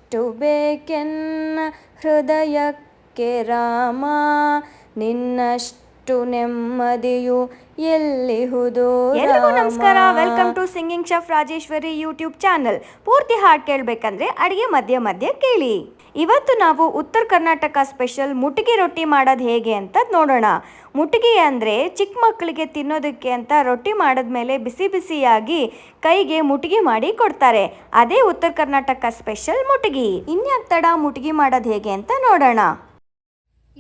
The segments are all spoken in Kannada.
ಇನ್ನೆಷ್ಟು ಬೇಕೆನ್ನ ಹೃದಯಕ್ಕೆ ರಾಮ, ನಿನ್ನಷ್ಟು ನೆಮ್ಮದಿಯು ಎಲ್ಲಿಹುದೋ ಎಲ್ರಿಗೂ ನಮಸ್ಕಾರ. Welcome to singing chef Rajeshwari YouTube channel. ಪೂರ್ತಿ ಹಾಡು ಕೇಳಬೇಕಂದ್ರೆ ಅಡುಗೆ ಮಧ್ಯ ಮಧ್ಯ ಕೇಳಿ. ಇವತ್ತು ನಾವು ಉತ್ತರ ಕರ್ನಾಟಕ ಸ್ಪೆಷಲ್ ಮುಟಗಿ ರೊಟ್ಟಿ ಮಾಡೋದು ಹೇಗೆ ಅಂತ ನೋಡೋಣ. ಮುಟಗಿ ಅಂದರೆ ಚಿಕ್ಕ ಮಕ್ಕಳಿಗೆ ತಿನ್ನೋದಕ್ಕೆ ಅಂತ ರೊಟ್ಟಿ ಮಾಡಿದ್ಮೇಲೆ ಬಿಸಿ ಬಿಸಿಯಾಗಿ ಕೈಗೆ ಮುಟಗಿ ಮಾಡಿ ಕೊಡ್ತಾರೆ. ಅದೇ ಉತ್ತರ ಕರ್ನಾಟಕ ಸ್ಪೆಷಲ್ ಮುಟಗಿ. ಇನ್ಯಾಕೆ ತಡ, ಮುಟಗಿ ಮಾಡೋದು ಹೇಗೆ ಅಂತ ನೋಡೋಣ.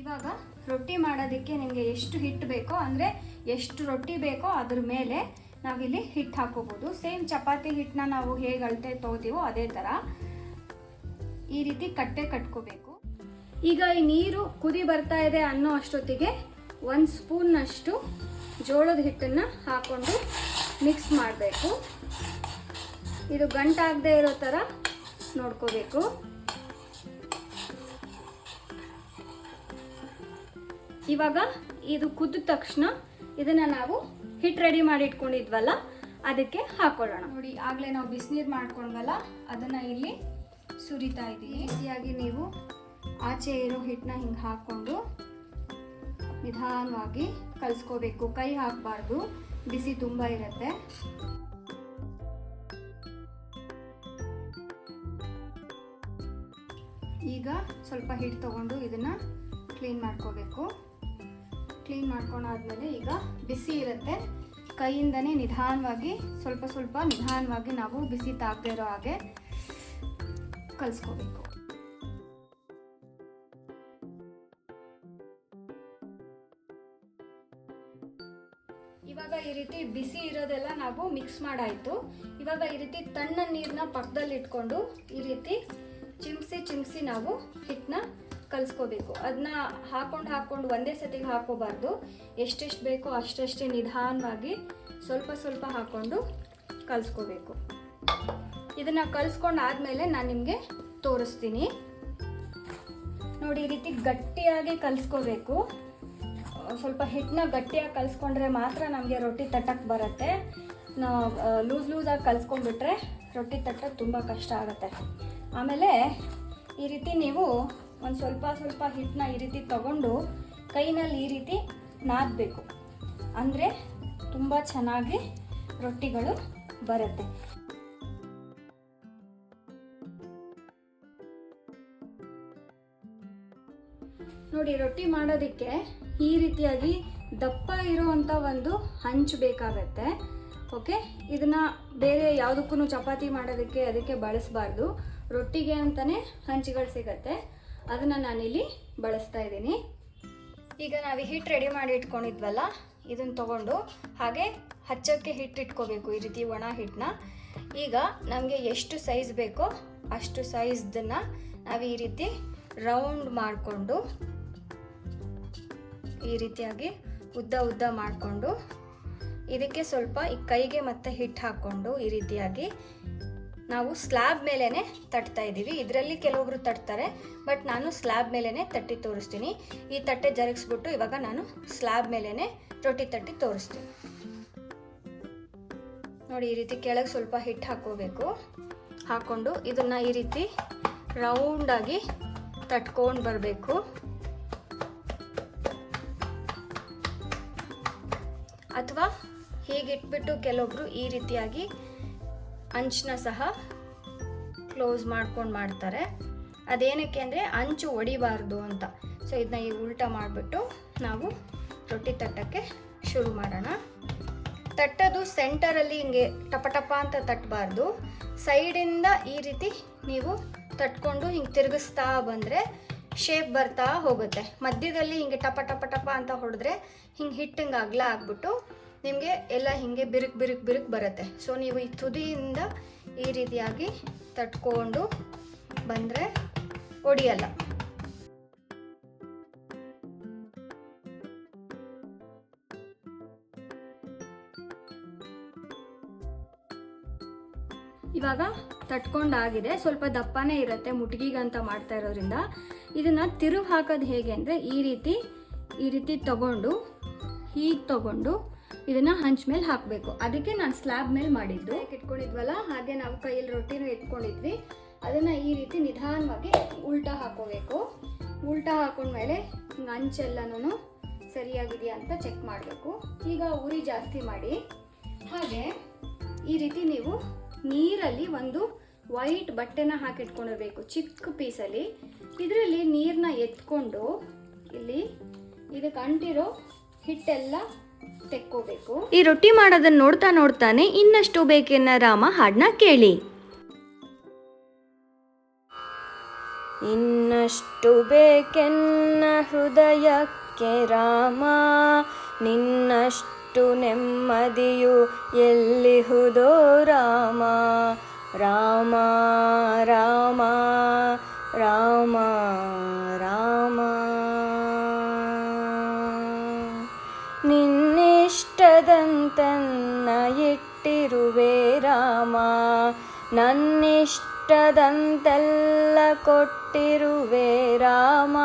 ಇವಾಗ ರೊಟ್ಟಿ ಮಾಡೋದಕ್ಕೆ ನಿಮಗೆ ಎಷ್ಟು ಹಿಟ್ಟು ಬೇಕೋ, ಅಂದರೆ ಎಷ್ಟು ರೊಟ್ಟಿ ಬೇಕೋ ಅದ್ರ ಮೇಲೆ ನಾವಿಲ್ಲಿ ಹಿಟ್ಟು ಹಾಕೋಬೋದು. ಸೇಮ್ ಚಪಾತಿ ಹಿಟ್ಟನ್ನ ನಾವು ಹೇಗೆ ಅಳತೆ ತೊಗೋತೀವೋ ಅದೇ ಥರ ಈ ರೀತಿ ಕಟ್ಟೆ ಕಟ್ಕೋಬೇಕು. ಈಗ ಈ ನೀರು ಕುದಿ ಬರ್ತಾ ಇದೆ ಅನ್ನೋ ಅಷ್ಟೊತ್ತಿಗೆ 1 ಸ್ಪೂನ್ನಷ್ಟು ಜೋಳದ ಹಿಟ್ಟನ್ನು ಹಾಕ್ಕೊಂಡು ಮಿಕ್ಸ್ ಮಾಡಬೇಕು. ಇದು ಗಂಟಾಗದೆ ಇರೋ ಥರ ನೋಡ್ಕೋಬೇಕು. ಇವಾಗ ಇದು ಕುದ್ದ ತಕ್ಷಣ ಇದನ್ನು ನಾವು ಹಿಟ್ಟು ರೆಡಿ ಮಾಡಿ ಇಟ್ಕೊಂಡಿದ್ವಲ್ಲ ಅದಕ್ಕೆ ಹಾಕೊಳ್ಳೋಣ. ನೋಡಿ, ಆಗಲೇ ನಾವು ಬಿಸಿನೀರು ಮಾಡ್ಕೊಂಡ್ವಲ್ಲ ಅದನ್ನು ಇಲ್ಲಿ ಸುರಿತಾ ಇದ್ದೀವಿ. ಈಸಿಯಾಗಿ ನೀವು ಆಚೆ ಇರೋ ಹಿಟ್ಟನ್ನ ಹಿಂಗೆ ಹಾಕ್ಕೊಂಡು ನಿಧಾನವಾಗಿ ಕಲಿಸ್ಕೋಬೇಕು. ಕೈ ಹಾಕಬಾರ್ದು, ಬಿಸಿ ತುಂಬ ಇರುತ್ತೆ. ಈಗ ಸ್ವಲ್ಪ ಹಿಟ್ಟು ತಗೊಂಡು ಇದನ್ನು ಕ್ಲೀನ್ ಮಾಡ್ಕೋಬೇಕು. ಕ್ಲೀನ್ ಮಾಡ್ಕೊಂಡಾದ್ಮೇಲೆ ಈಗ ಬಿಸಿ ಇರುತ್ತೆ, ಕೈಯಿಂದನೇ ನಿಧಾನವಾಗಿ ಸ್ವಲ್ಪ ನಿಧಾನವಾಗಿ ನಾವು ಬಿಸಿ ತಾಗದೇ ಇರೋ ಹಾಗೆ ಕಲಿಸ್ಕೋಬೇಕು. ಇವಾಗ ಈ ರೀತಿ ಬಿಸಿ ಇರೋದೆಲ್ಲ ನಾವು ಮಿಕ್ಸ್ ಮಾಡಾಯಿತು. ಇವಾಗ ಈ ರೀತಿ ತಣ್ಣ ನೀರನ್ನ ಪಕ್ಕದಲ್ಲಿ ಇಟ್ಕೊಂಡು ಈ ರೀತಿ ಚಿಮ್ಸಿ ನಾವು ಹಿಟ್ಟನ್ನ ಕಲಿಸ್ಕೋಬೇಕು. ಅದನ್ನ ಹಾಕೊಂಡು ಒಂದೇ ಸತಿಗೆ ಹಾಕೋಬಾರ್ದು. ಎಷ್ಟೆಷ್ಟು ಬೇಕೋ ಅಷ್ಟಷ್ಟೇ ನಿಧಾನವಾಗಿ ಸ್ವಲ್ಪ ಹಾಕ್ಕೊಂಡು ಕಲಿಸ್ಕೋಬೇಕು. ಇದನ್ನು ಕಲಿಸ್ಕೊಂಡು ಆದಮೇಲೆ ನಾನು ನಿಮಗೆ ತೋರಿಸ್ತೀನಿ. ನೋಡಿ, ಈ ರೀತಿ ಗಟ್ಟಿಯಾಗಿ ಕಲಿಸ್ಕೋಬೇಕು. ಸ್ವಲ್ಪ ಹಿಟ್ಟನ್ನ ಗಟ್ಟಿಯಾಗಿ ಕಲಿಸ್ಕೊಂಡ್ರೆ ಮಾತ್ರ ನಮಗೆ ರೊಟ್ಟಿ ತಟ್ಟಕ್ಕೆ ಬರುತ್ತೆ. ನಾವು ಲೂಸಾಗಿ ಕಲಿಸ್ಕೊಂಡ್ಬಿಟ್ರೆ ರೊಟ್ಟಿ ತಟ್ಟಕ್ಕೆ ತುಂಬ ಕಷ್ಟ ಆಗುತ್ತೆ. ಆಮೇಲೆ ಈ ರೀತಿ ನೀವು ಒಂದು ಸ್ವಲ್ಪ ಹಿಟ್ಟನ್ನ ಈ ರೀತಿ ತಗೊಂಡು ಕೈನಲ್ಲಿ ಈ ರೀತಿ ನಾದಬೇಕು. ಅಂದರೆ ತುಂಬ ಚೆನ್ನಾಗಿ ರೊಟ್ಟಿಗಳು ಬರುತ್ತೆ. ನೋಡಿ, ರೊಟ್ಟಿ ಮಾಡೋದಕ್ಕೆ ಈ ರೀತಿಯಾಗಿ ದಪ್ಪ ಇರೋವಂಥ ಒಂದು ಹಂಚು ಬೇಕಾಗತ್ತೆ. ಓಕೆ, ಇದನ್ನು ಬೇರೆ ಯಾವುದಕ್ಕೂ ಚಪಾತಿ ಮಾಡೋದಕ್ಕೆ ಅದಕ್ಕೆ ಬಳಸಬಾರ್ದು. ರೊಟ್ಟಿಗೆ ಅಂತಲೇ ಹಂಚುಗಳು ಸಿಗತ್ತೆ, ಅದನ್ನು ನಾನಿಲ್ಲಿ ಬಳಸ್ತಾ ಇದ್ದೀನಿ. ಈಗ ನಾವು ಹಿಟ್ಟು ರೆಡಿ ಮಾಡಿ ಇಟ್ಕೊಂಡಿದ್ವಲ್ಲ ಇದನ್ನು ತೊಗೊಂಡು ಹಾಗೆ ಹಚ್ಚೋಕ್ಕೆ ಹಿಟ್ಟು ಇಟ್ಕೋಬೇಕು. ಈ ರೀತಿ ಒಣ ಹಿಟ್ಟನ್ನ ಈಗ ನಮಗೆ ಎಷ್ಟು ಸೈಜ್ ಬೇಕೋ ಅಷ್ಟು ಸೈಜ್ದನ್ನು ನಾವು ಈ ರೀತಿ ರೌಂಡ್ ಮಾಡಿಕೊಂಡು ಈ ರೀತಿಯಾಗಿ ಉದ್ದ ಮಾಡಿಕೊಂಡು ಇದಕ್ಕೆ ಸ್ವಲ್ಪ ಈ ಕೈಗೆ ಮತ್ತೆ ಹಿಟ್ಟು ಹಾಕ್ಕೊಂಡು ಈ ರೀತಿಯಾಗಿ ನಾವು ಸ್ಲ್ಯಾಬ್ ಮೇಲೇ ತಟ್ತಾ ಇದ್ದೀವಿ. ಇದರಲ್ಲಿ ಕೆಲವೊಬ್ರು ತಟ್ತಾರೆ, ಬಟ್ ನಾನು ಸ್ಲ್ಯಾಬ್ ಮೇಲೇ ತಟ್ಟಿ ತೋರಿಸ್ತೀನಿ. ಈ ತಟ್ಟೆ ಜರುಗಿಸ್ಬಿಟ್ಟು ಇವಾಗ ನಾನು ಸ್ಲ್ಯಾಬ್ ಮೇಲೇ ರೊಟ್ಟಿ ತಟ್ಟಿ ತೋರಿಸ್ತೀನಿ. ನೋಡಿ, ಈ ರೀತಿ ಕೆಳಗೆ ಸ್ವಲ್ಪ ಹಿಟ್ಟು ಹಾಕ್ಕೊಂಡು ಇದನ್ನು ಈ ರೀತಿ ರೌಂಡಾಗಿ ತಟ್ಕೊಂಡು ಬರಬೇಕು. ಅಥವಾ ಹೀಗಿಟ್ಬಿಟ್ಟು ಕೆಲವೊಬ್ರು ಈ ರೀತಿಯಾಗಿ ಅಂಚನ್ನ ಸಹ ಕ್ಲೋಸ್ ಮಾಡ್ಕೊಂಡು ಮಾಡ್ತಾರೆ. ಅದೇನಕ್ಕೆ ಅಂದರೆ ಅಂಚು ಒಡಿಬಾರ್ದು ಅಂತ. ಸೊ ಇದನ್ನ ಈ ಉಲ್ಟಾ ಮಾಡಿಬಿಟ್ಟು ನಾವು ರೊಟ್ಟಿ ತಟ್ಟಕ್ಕೆ ಶುರು ಮಾಡೋಣ. ತಟ್ಟೋದು ಸೆಂಟರಲ್ಲಿ ಹಿಂಗೆ ಟಪ ಅಂತ ತಟ್ಟಬಾರ್ದು. ಸೈಡಿಂದ ಈ ರೀತಿ ನೀವು ತಟ್ಕೊಂಡು ಹಿಂಗೆ ತಿರುಗಿಸ್ತಾ ಬಂದರೆ ಶೇಪ್ ಬರ್ತಾ ಹೋಗುತ್ತೆ. ಮಧ್ಯದಲ್ಲಿ ಹಿಂಗೆ ಟಪ ಅಂತ ಹೊಡೆದ್ರೆ ಹಿಂಗೆ ಹಿಟ್ಟು ಹಿಂಗೆ ಅಗಲ ಆಗ್ಬಿಟ್ಟು ನಿಮಗೆ ಎಲ್ಲ ಹಿಂಗೆ ಬಿರುಕು ಬರುತ್ತೆ. ಸೊ ನೀವು ಈ ತುದಿಯಿಂದ ಈ ರೀತಿಯಾಗಿ ತಟ್ಕೊಂಡು ಬಂದರೆ ಒಡಿಯಲ್ಲ. ಇವಾಗ ತಟ್ಕೊಂಡಾಗಿದೆ. ಸ್ವಲ್ಪ ದಪ್ಪನೇ ಇರುತ್ತೆ ಮುಟಗಿಗಂತ ಮಾಡ್ತಾ ಇರೋದ್ರಿಂದ. ಇದನ್ನು ತಿರುವು ಹಾಕೋದು ಹೇಗೆ ಅಂದರೆ ಈ ರೀತಿ ತಗೊಂಡು ಹೀಗೆ ತಗೊಂಡು ಇದನ್ನು ಹಂಚ್ ಮೇಲೆ ಹಾಕಬೇಕು. ಅದಕ್ಕೆ ನಾನು ಸ್ಲ್ಯಾಬ್ ಮೇಲೆ ಮಾಡಿದ್ದು. ಇಟ್ಕೊಂಡಿದ್ವಲ್ಲ, ಹಾಗೆ ನಾವು ಕೈಯಲ್ಲಿ ರೊಟ್ಟಿನೂ ಎತ್ಕೊಂಡಿದ್ವಿ. ಅದನ್ನು ಈ ರೀತಿ ನಿಧಾನವಾಗಿ ಉಲ್ಟಾ ಹಾಕೋಬೇಕು. ಉಲ್ಟಾ ಹಾಕೊಂಡ್ಮೇಲೆ ಅಂಚೆಲ್ಲನೂ ಸರಿಯಾಗಿದೆಯಾ ಅಂತ ಚೆಕ್ ಮಾಡಬೇಕು. ಈಗ ಉರಿ ಜಾಸ್ತಿ ಮಾಡಿ. ಹಾಗೆ ಈ ರೀತಿ ನೀವು ನೀರಲ್ಲಿ ಒಂದು ವೈಟ್ ಬಟ್ಟೆನ ಹಾಕಿಟ್ಕೊಂಡಿರ್ಬೇಕು ಚಿಕ್ಕ ಪೀಸಲ್ಲಿ. ಇದರಲ್ಲಿ ನೀರನ್ನ ಎತ್ಕೊಂಡು ಇಲ್ಲಿ ಇದಕ್ಕೆ ಅಂಟಿರೋ ಹಿಟ್ಟೆಲ್ಲ ತೆಕ್ಕೋಬೇಕು. ಈ ರೊಟ್ಟಿ ಮಾಡೋದನ್ನ ನೋಡ್ತಾ ನೋಡ್ತಾನೆ ಇನ್ನಷ್ಟು ಬೇಕೆನ್ನ ರಾಮ ಹಾಡನ್ನ ಕೇಳಿ. ಇನ್ನಷ್ಟು ಬೇಕೆನ್ನ ಹೃದಯಕ್ಕೆ ರಾಮ, ನಿನ್ನಷ್ಟು ನೆಮ್ಮದಿಯು ಎಲ್ಲಿಹುದೋ ರಾಮ. ರಾಮ ರಾಮ ರಾಮ ರಾಮ, ನಿನ್ನಿಷ್ಟದಂತನ್ನ ಇಟ್ಟಿರುವೆ ರಾಮ, ನನ್ನಿಷ್ಟದಂತೆಲ್ಲ ಕೊಟ್ಟಿರುವೆ ರಾಮ.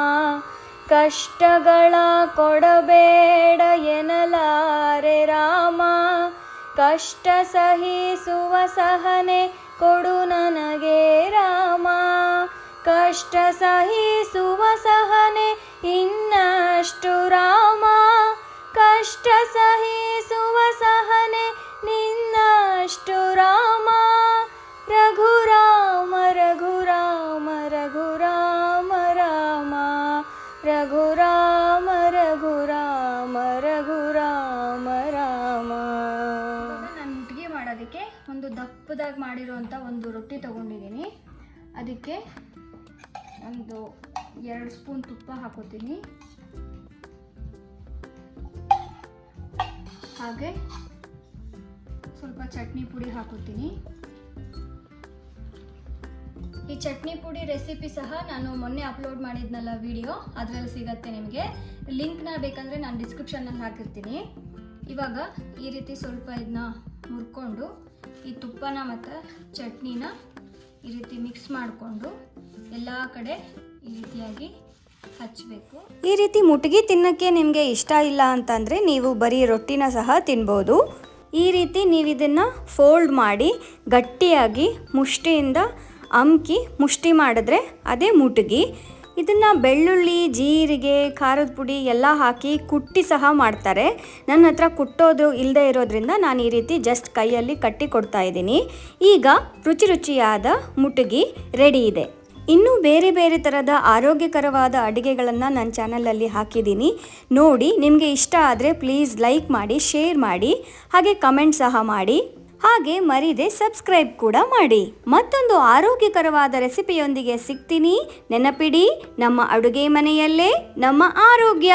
ಕಷ್ಟಗಳ ಕೊಡಬೇಡ ಎನ್ನಲಾರೆ ರಾಮ, ಕಷ್ಟ ಸಹಿಸುವ ಸಹನೆ ಕೊಡು ನನಗೆ ರಾಮ. ಕಷ್ಟ ಸಹಿಸುವ ಸಹನೆ ಇನ್ನಷ್ಟು ರಾಮ, ಕಷ್ಟ ಸಹಿಸುವ ಸಹನೆ ನಿನ್ನಷ್ಟು ರಾಮ. ರಘುರಾಮ ರಘುರಾಮ ರಘುರಾಮ ರಾಮ, ರಘುರಾಮ ರಘುರಾಮ ರಘುರಾಮ ರಾಮ. ನಾನು ಮುಟ್ಗಿ ಮಾಡೋದಕ್ಕೆ ಒಂದು ದಪ್ಪದಾಗಿ ಮಾಡಿರೋಂಥ ಒಂದು ರೊಟ್ಟಿ ತೊಗೊಂಡಿದ್ದೀನಿ. ಅದಕ್ಕೆ ಒಂದು 2 ಸ್ಪೂನ್ ತುಪ್ಪ ಹಾಕೋತೀನಿ. ಹಾಗೆ ಸ್ವಲ್ಪ ಚಟ್ನಿ ಪುಡಿ ಹಾಕೋತೀನಿ. ಈ ಚಟ್ನಿ ಪುಡಿ ರೆಸಿಪಿ ಸಹ ನಾನು ಮೊನ್ನೆ ಅಪ್ಲೋಡ್ ಮಾಡಿದ್ನಲ್ಲ ವಿಡಿಯೋ, ಅದರಲ್ಲಿ ಸಿಗತ್ತೆ ನಿಮಗೆ. ಲಿಂಕ್ನ ಬೇಕಂದರೆ ನಾನು ಡಿಸ್ಕ್ರಿಪ್ಷನಲ್ಲಿ ಹಾಕಿರ್ತೀನಿ. ಇವಾಗ ಈ ರೀತಿ ಸ್ವಲ್ಪ ಇದನ್ನ ಮುರ್ಕೊಂಡು ಈ ತುಪ್ಪನ ಮತ್ತು ಚಟ್ನಿನ ಈ ರೀತಿ ಮಿಕ್ಸ್ ಮಾಡಿಕೊಂಡು ಎಲ್ಲ ಕಡೆ ಈ ರೀತಿಯಾಗಿ ಹಚ್ಚಬೇಕು. ಈ ರೀತಿ ಮುಟ್ಗಿ ತಿನ್ನೋಕ್ಕೆ ನಿಮಗೆ ಇಷ್ಟ ಇಲ್ಲ ಅಂತಂದರೆ ನೀವು ಬರೀ ರೊಟ್ಟಿನ ಸಹ ತಿನ್ಬೋದು. ಈ ರೀತಿ ನೀವು ಇದನ್ನು ಫೋಲ್ಡ್ ಮಾಡಿ ಗಟ್ಟಿಯಾಗಿ ಮುಷ್ಟಿಯಿಂದ ಅಮ್ಕಿ ಮುಷ್ಟಿ ಮಾಡಿದ್ರೆ ಅದೇ ಮುಟ್ಗಿ. ಇದನ್ನು ಬೆಳ್ಳುಳ್ಳಿ, ಜೀರಿಗೆ, ಖಾರದ ಪುಡಿ ಎಲ್ಲ ಹಾಕಿ ಕುಟ್ಟಿ ಸಹ ಮಾಡ್ತಾರೆ. ನನ್ನ ಹತ್ರ ಕುಟ್ಟೋದು ಇಲ್ಲದೆ ಇರೋದ್ರಿಂದ ನಾನು ಈ ರೀತಿ ಜಸ್ಟ್ ಕೈಯಲ್ಲಿ ಕಟ್ಟಿ ಕೊಡ್ತಾ ಇದ್ದೀನಿ. ಈಗ ರುಚಿ ರುಚಿಯಾದ ಮುಟ್ಗಿ ರೆಡಿ ಇದೆ. ಇನ್ನೂ ಬೇರೆ ಬೇರೆ ಥರದ ಆರೋಗ್ಯಕರವಾದ ಅಡುಗೆಗಳನ್ನು ನನ್ನ ಚಾನಲಲ್ಲಿ ಹಾಕಿದ್ದೀನಿ. ನೋಡಿ, ನಿಮಗೆ ಇಷ್ಟ ಆದರೆ ಪ್ಲೀಸ್ ಲೈಕ್ ಮಾಡಿ, ಶೇರ್ ಮಾಡಿ, ಹಾಗೆ ಕಮೆಂಟ್ ಸಹ ಮಾಡಿ. ಹಾಗೆ ಮರಿದೆ ಸಬ್ಸ್ಕ್ರೈಬ್ ಕೂಡ ಮಾಡಿ. ಮತ್ತೊಂದು ಆರೋಗ್ಯಕರವಾದ ರೆಸಿಪಿಯೊಂದಿಗೆ ಸಿಗ್ತೀನಿ. ನೆನಪಿಡಿ, ನಮ್ಮ ಅಡುಗೆ ಮನೆಯಲ್ಲೇ ನಮ್ಮ ಆರೋಗ್ಯ.